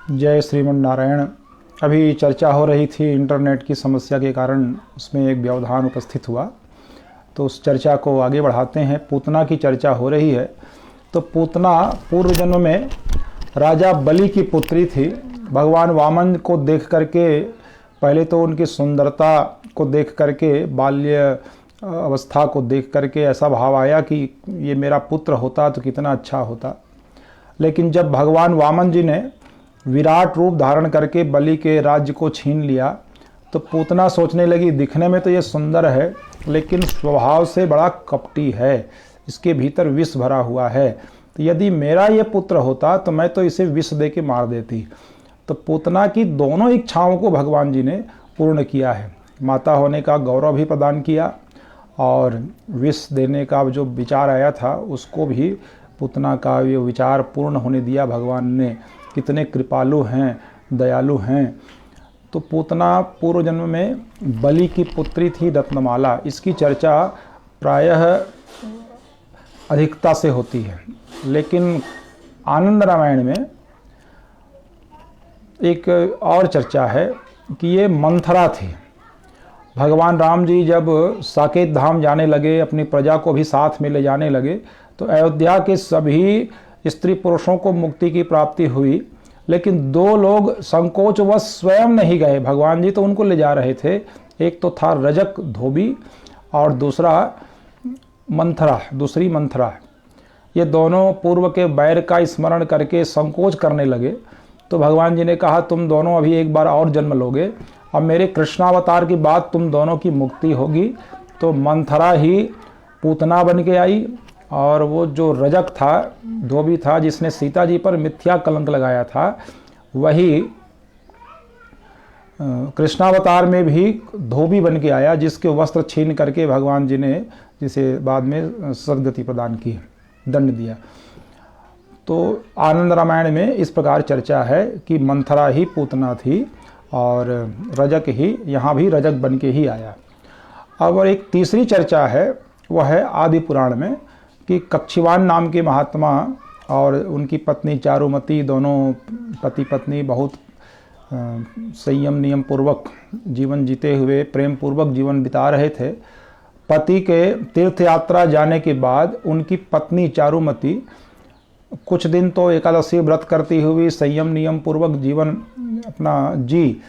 जय श्रीमन नारायण। अभी चर्चा हो रही थी इंटरनेट की समस्या के कारण, उसमें एक व्यवधान उपस्थित हुआ, तो उस चर्चा को आगे बढ़ाते हैं। पूतना की चर्चा हो रही है। तो पूतना पूर्व जन्म में राजा बलि की पुत्री थी। भगवान वामन को देख करके, पहले तो उनकी सुंदरता को देख करके, बाल्य अवस्था को देख करके ऐसा भाव आया कि ये मेरा पुत्र होता तो कितना अच्छा होता। लेकिन जब भगवान वामन जी ने विराट रूप धारण करके बलि के राज्य को छीन लिया, तो पूतना सोचने लगी, दिखने में तो ये सुंदर है लेकिन स्वभाव से बड़ा कपटी है, इसके भीतर विष भरा हुआ है। तो यदि मेरा ये पुत्र होता तो मैं तो इसे विष दे के मार देती। तो पूतना की दोनों इच्छाओं को भगवान जी ने पूर्ण किया है। माता होने का गौरव भी प्रदान किया और विष देने का जो विचार आया था उसको भी पूतना का ये विचार पूर्ण होने दिया भगवान ने। कितने कृपालु हैं, दयालु हैं। तो पूतना पूर्व जन्म में बलि की पुत्री थी, रत्नमाला। इसकी चर्चा प्रायः अधिकता से होती है, लेकिन आनंद रामायण में एक और चर्चा है कि ये मंथरा थी। भगवान राम जी जब साकेत धाम जाने लगे, अपनी प्रजा को भी साथ में ले जाने लगे, तो अयोध्या के सभी स्त्री पुरुषों को मुक्ति की प्राप्ति हुई, लेकिन दो लोग संकोचवश स्वयं नहीं गए। भगवान जी तो उनको ले जा रहे थे। एक तो था रजक धोबी और दूसरा मंथरा, दूसरी मंथरा। ये दोनों पूर्व के बैर का स्मरण करके संकोच करने लगे। तो भगवान जी ने कहा, तुम दोनों अभी एक बार और जन्म लोगे, अब मेरे कृष्णावतार की बात तुम दोनों की मुक्ति होगी। तो मंथरा ही पूतना बन के आई, और वो जो रजक था, धोबी था, जिसने सीता जी पर मिथ्या कलंक लगाया था, वही कृष्णावतार में भी धोबी बन के आया, जिसके वस्त्र छीन करके भगवान जी ने, जिसे बाद में सद्गति प्रदान की, दंड दिया। तो आनंद रामायण में इस प्रकार चर्चा है कि मंथरा ही पूतना थी और रजक ही, यहाँ भी रजक बन के ही आया। अब एक तीसरी चर्चा है, वह है आदि पुराण में, कि कक्षिवान नाम के महात्मा और उनकी पत्नी चारुमती, दोनों पति पत्नी बहुत संयम नियम पूर्वक जीवन जीते हुए प्रेम पूर्वक जीवन बिता रहे थे। पति के तीर्थ यात्रा जाने के बाद उनकी पत्नी चारुमती कुछ दिन तो एकादशी व्रत करती हुई संयम नियम पूर्वक जीवन अपना जी,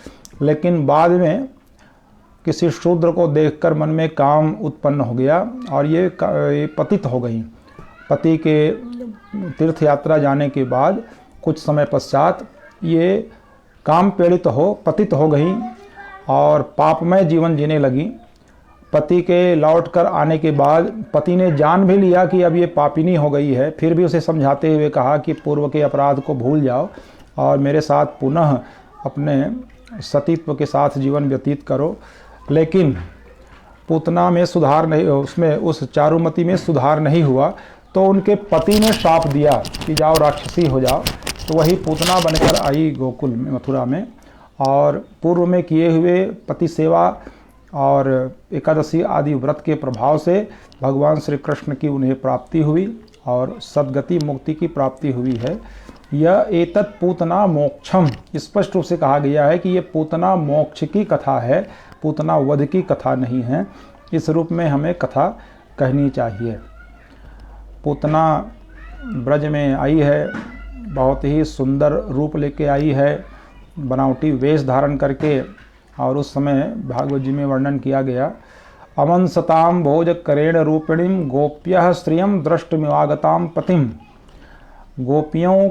लेकिन बाद में किसी शूद्र को देखकर मन में काम उत्पन्न हो गया और ये पतित हो गई। पति के तीर्थ यात्रा जाने के बाद कुछ समय पश्चात ये काम पीड़ित हो पतित हो गई और पापमय जीवन जीने लगी। पति के लौटकर आने के बाद पति ने जान भी लिया कि अब ये पापिनी हो गई है, फिर भी उसे समझाते हुए कहा कि पूर्व के अपराध को भूल जाओ और मेरे साथ पुनः अपने सतीत्व के साथ जीवन व्यतीत करो। लेकिन पूतना में सुधार नहीं, उसमें उस चारुमती में सुधार नहीं हुआ, तो उनके पति ने श्राप दिया कि जाओ राक्षसी हो जाओ। तो वही पूतना बनकर आई गोकुल में, मथुरा में, और पूर्व में किए हुए पति सेवा और एकादशी आदि व्रत के प्रभाव से भगवान श्री कृष्ण की उन्हें प्राप्ति हुई और सद्गति मुक्ति की प्राप्ति हुई है। यह एतत् पूतना मोक्षम, स्पष्ट रूप से कहा गया है कि ये पूतना मोक्ष की कथा है, पूतना वध की कथा नहीं है। इस रूप में हमें कथा कहनी चाहिए। पूतना ब्रज में आई है, बहुत ही सुंदर रूप लेके आई है, बनावटी वेश धारण करके। और उस समय भागवत जी में वर्णन किया गया, अमन सताम भोज करेण रूपिणीम गोप्यः श्रियम दृष्टमिवागताम पतिम। गोपियों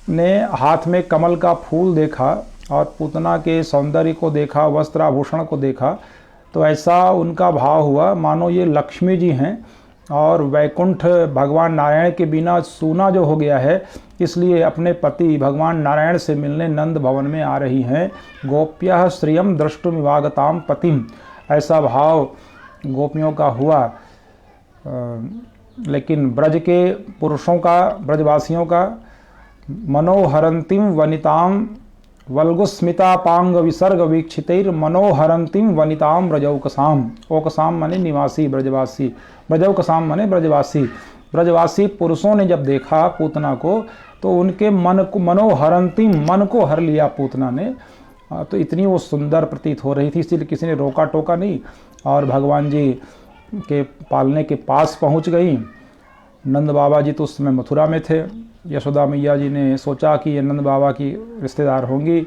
ने हाथ में कमल का फूल देखा और पूतना के सौंदर्य को देखा, वस्त्र आभूषण को देखा, तो ऐसा उनका भाव हुआ मानो ये लक्ष्मी जी हैं और वैकुंठ भगवान नारायण के बिना सूना जो हो गया है, इसलिए अपने पति भगवान नारायण से मिलने नंद भवन में आ रही हैं। गोप्यः श्रियम द्रष्टुमिवागताम पतिम, ऐसा भाव गोपियों का हुआ। लेकिन ब्रज के पुरुषों का, ब्रजवासियों का, मनोहरंतिम वनिताम वल्गुस्मितापांग विसर्ग वीक्षितर मनोहरंतिम वनिताम ब्रजौकसाम। ओकसाम माने निवासी, ब्रजवासी, ब्रजौकसाम माने ब्रजवासी। ब्रजवासी पुरुषों ने जब देखा पूतना को, तो उनके मनोहरंती मन को हर लिया पूतना ने। तो इतनी वो सुंदर प्रतीत हो रही थी, इसलिए किसी ने रोका टोका नहीं और भगवान जी के पालने के पास पहुंच गई। नंद बाबा जी तो उस समय मथुरा में थे। यशोदा मैया जी ने सोचा कि ये नंद बाबा की रिश्तेदार होंगी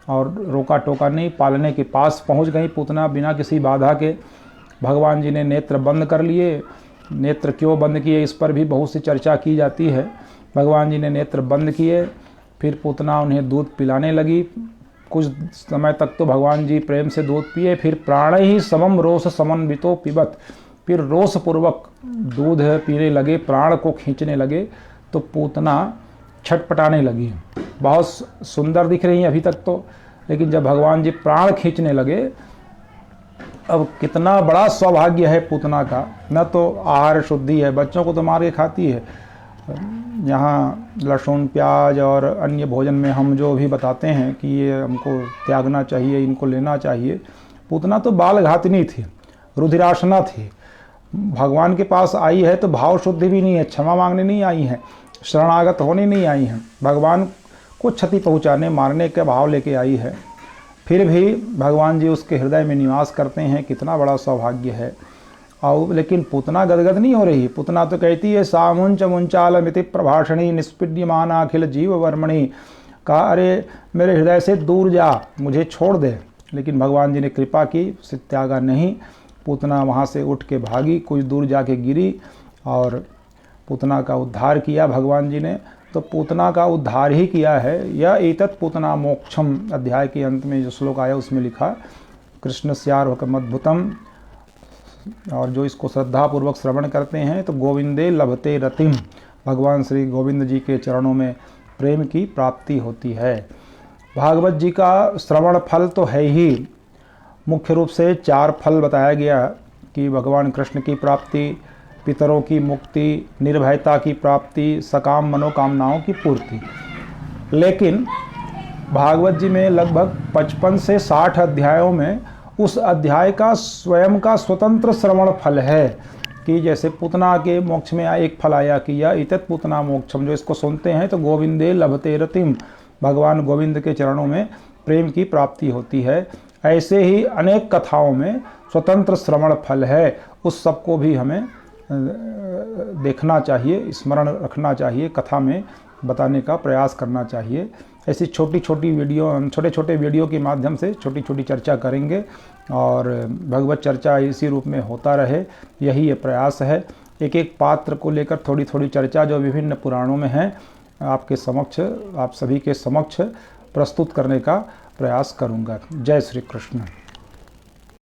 और रोका टोका नहीं, पालने के पास पहुंच गई पूतना बिना किसी बाधा के। भगवान जी ने नेत्र बंद कर लिए। नेत्र क्यों बंद किए इस पर भी बहुत सी चर्चा की जाती है। भगवान जी ने नेत्र बंद किए, फिर पूतना उन्हें दूध पिलाने लगी। कुछ समय तक तो भगवान जी प्रेम से दूध पिए, फिर प्राण ही समम रोष समन्वितो पिबत, फिर रोष पूर्वक दूध पीने लगे, प्राण को खींचने लगे। तो पूतना छटपटाने लगी। बहुत सुंदर दिख रही हैं अभी तक तो, लेकिन जब भगवान जी प्राण खींचने लगे, अब कितना बड़ा सौभाग्य है पूतना का। न तो आहार शुद्धि है, बच्चों को तो मार के खाती है। यहाँ लहसुन प्याज और अन्य भोजन में हम जो भी बताते हैं कि ये हमको त्यागना चाहिए, इनको लेना चाहिए, पूतना तो बाल घातनी थी, रुधिराशना थी। भगवान के पास आई है तो भाव शुद्धि भी नहीं है, क्षमा मांगने नहीं आई है, शरणागत होने नहीं आई है, भगवान को क्षति पहुँचाने मारने के भाव लेके आई है। फिर भी भगवान जी उसके हृदय में निवास करते हैं, कितना बड़ा सौभाग्य है। और लेकिन पूतना गदगद नहीं हो रही। पूतना तो कहती है सामुंच मुंचालमिति प्रभाषणी निष्पीड्यमान अखिल जीव वर्मणि, कहा अरे मेरे हृदय से दूर जा, मुझे छोड़ दे। लेकिन भगवान जी ने कृपा की, उसे त्यागा नहीं। पूतना वहाँ से उठ के भागी, कुछ दूर जाके गिरी और पूतना का उद्धार किया भगवान जी ने। तो पूतना का उद्धार ही किया है। यह एतत् पूतना मोक्षम अध्याय के अंत में जो श्लोक आया उसमें लिखा कृष्णस्यार्वकम अद्भुतम। और जो इसको श्रद्धापूर्वक श्रवण करते हैं तो गोविंदे लभते रतिम, भगवान श्री गोविंद जी के चरणों में प्रेम की प्राप्ति होती है। भागवत जी का श्रवण फल तो है ही, मुख्य रूप से 4 फल बताया गया कि भगवान कृष्ण की प्राप्ति, पितरों की मुक्ति, निर्भयता की प्राप्ति, सकाम मनोकामनाओं की पूर्ति। लेकिन भागवत जी में लगभग 55 से 60 अध्यायों में उस अध्याय का स्वयं का स्वतंत्र श्रवण फल है कि जैसे पूतना के मोक्ष में एक फल आया कि यह इतत पूतना मोक्षम, जो इसको सुनते हैं तो गोविंदे लभते रतिम, भगवान गोविंद के चरणों में प्रेम की प्राप्ति होती है। ऐसे ही अनेक कथाओं में स्वतंत्र श्रवण फल है, उस सबको भी हमें देखना चाहिए, स्मरण रखना चाहिए, कथा में बताने का प्रयास करना चाहिए। ऐसी छोटी छोटी वीडियो, छोटे छोटे वीडियो के माध्यम से छोटी छोटी चर्चा करेंगे और भगवत चर्चा इसी रूप में होता रहे, यही ये प्रयास है। एक एक पात्र को लेकर थोड़ी थोड़ी चर्चा जो विभिन्न पुराणों में है आपके समक्ष, आप सभी के समक्ष प्रस्तुत करने का प्रयास करूँगा। जय श्री कृष्ण।